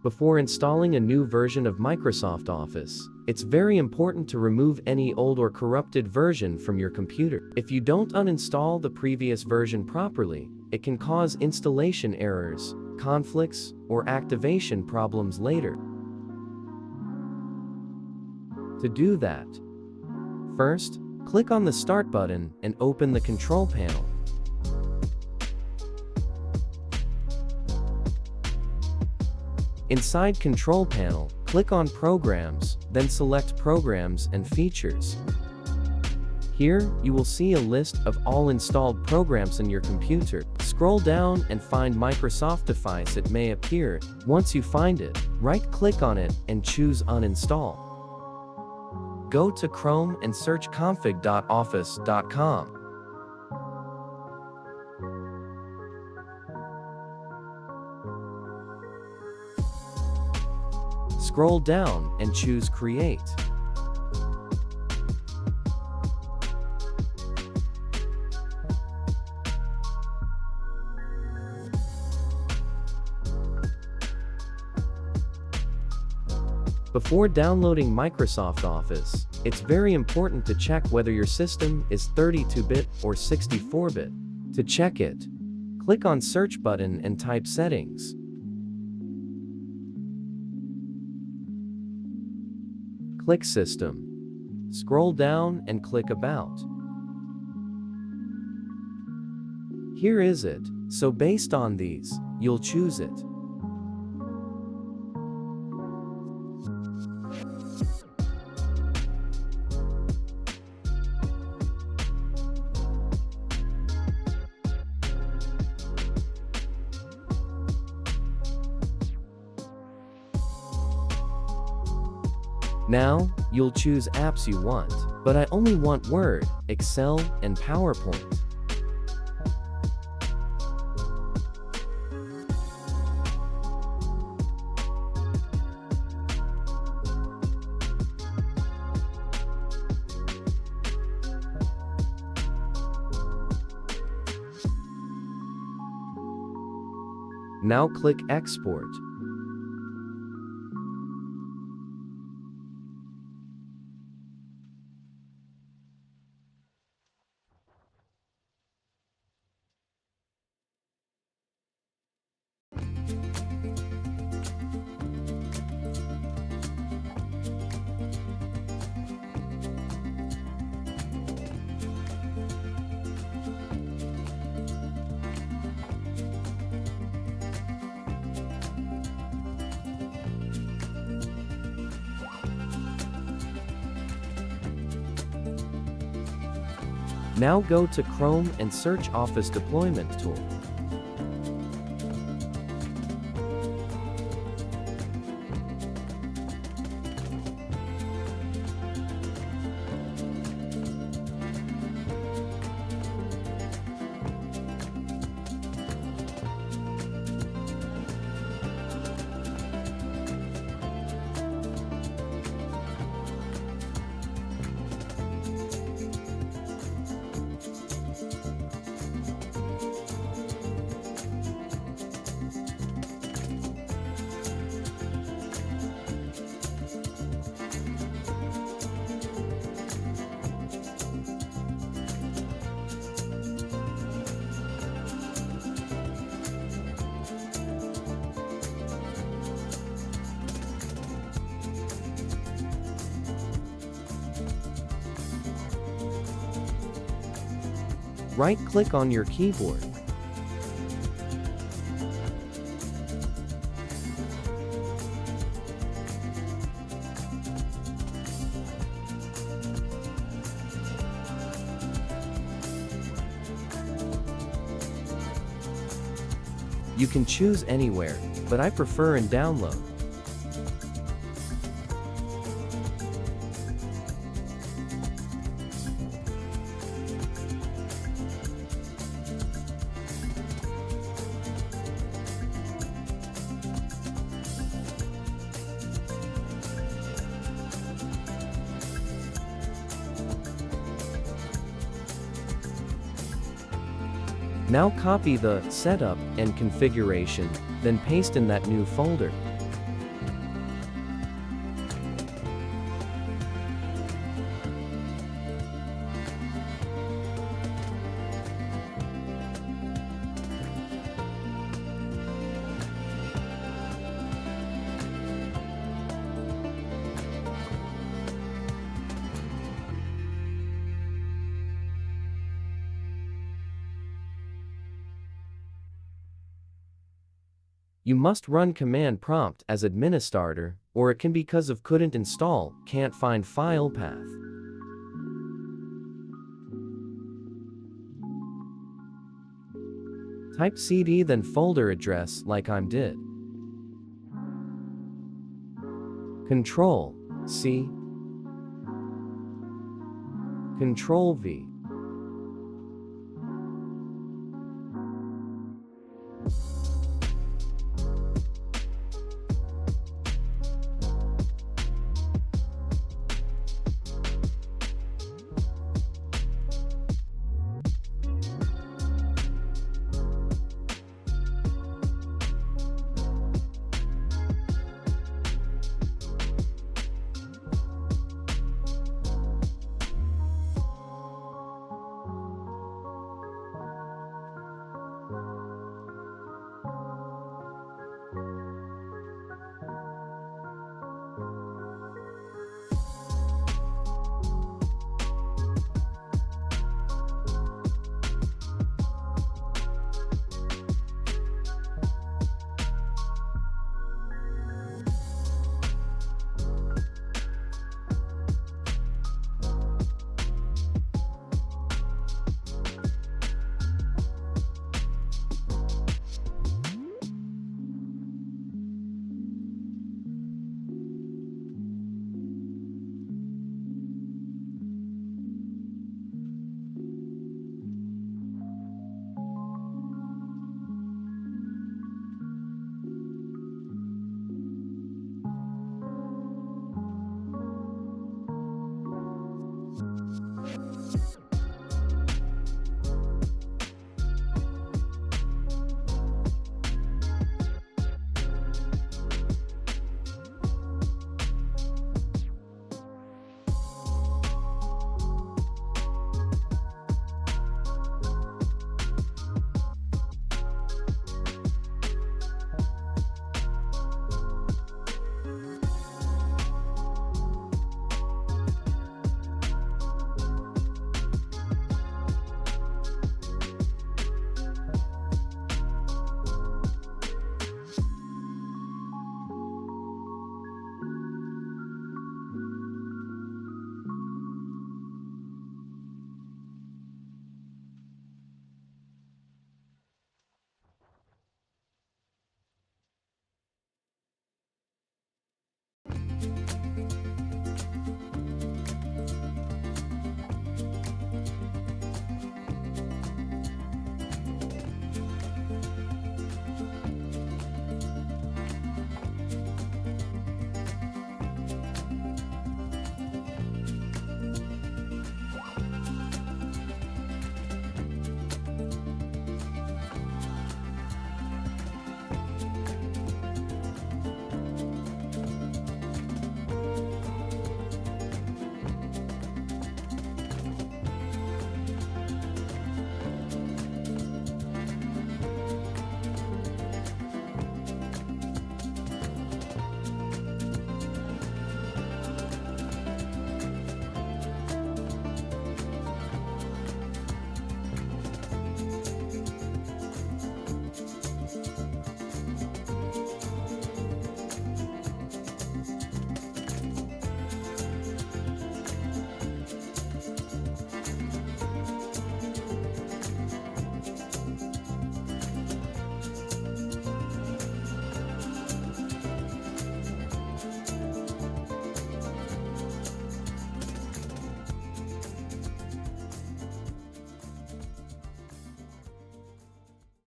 Before installing a new version of Microsoft Office, it's very important to remove any old or corrupted version from your computer. If you don't uninstall the previous version properly, it can cause installation errors, conflicts, or activation problems later. To do that, first, click on the Start button and open the Control panel. Inside Control Panel, click on Programs, then select Programs and Features. Here, you will see a list of all installed programs in your computer. Scroll down and find Microsoft Device. It may appear. Once you find it, right-click on it and choose Uninstall. Go to Chrome and search config.office.com. Scroll down and choose Create. Before downloading Microsoft Office, it's very important to check whether your system is 32-bit or 64-bit. To check it, click on Search button and type Settings. Click System. Scroll down and click About. Here is it, so based on these, you'll choose it. Now, you'll choose apps you want, but I only want Word, Excel, and PowerPoint. Now click Export. Now go to Chrome and search Office Deployment Tool. Right-click on your keyboard. You can choose anywhere, but I prefer in Download. Now copy the Setup and Configuration, then paste in that new folder. You must run command prompt as administrator, or it can be because of couldn't install, can't find file path. Type cd then folder address like I did. Control C, Control V.